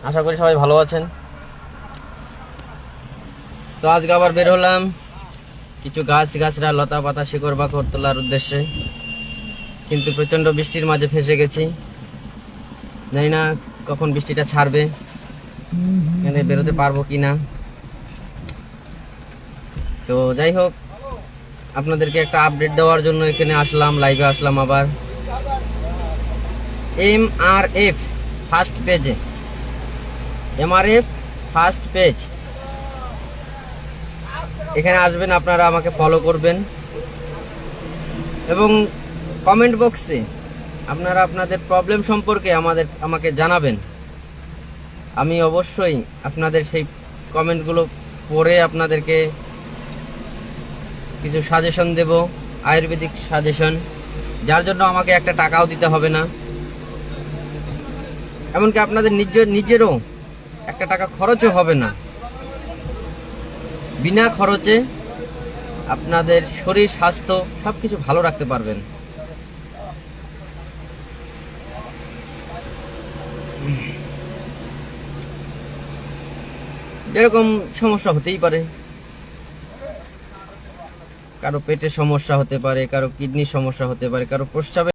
আশা করি সবাই ভালো আছেন। তো আজকে আবার বের হলাম কিছু গাছরা লতা পাতা শিকড় বাকড় তোলার উদ্দেশ্যে, কিন্তু প্রচন্ড বৃষ্টির মাঝে ফেসে গেছি। জানি না কখন বৃষ্টিটা ছাড়বে, এখানে বেরোতে পারবো কিনা। তো যাই হোক, আপনাদেরকে একটা আপডেট দেওয়ার জন্য এখানে আসলাম, লাইভে আসলাম আবার। MRF ফার্স্ট পেজে, MRF ফার্স্ট পেজ, এখানে আসবেন, আপনারা আমাকে ফলো করবেন এবং কমেন্ট বক্সে আপনারা আপনাদের প্রবলেম সম্পর্কে আমাকে জানাবেন। আমি অবশ্যই আপনাদের সেই কমেন্টগুলো পড়ে আপনাদেরকে কিছু সাজেশন দেব, আয়ুর্বেদিক সাজেশন, যার জন্য আমাকে একটা টাকাও দিতে হবে না। এমনকি আপনাদের নিজেরও একটা টাকা খরচও হবে না। বিনা খরচে আপনাদের শরীর স্বাস্থ্য সবকিছু ভালো রাখতে পারবেন। যেরকম সমস্যা হতেই পারে, কারো পেটের সমস্যা হতে পারে, কারো কিডনির সমস্যা হতে পারে, কারো প্রস্রাবের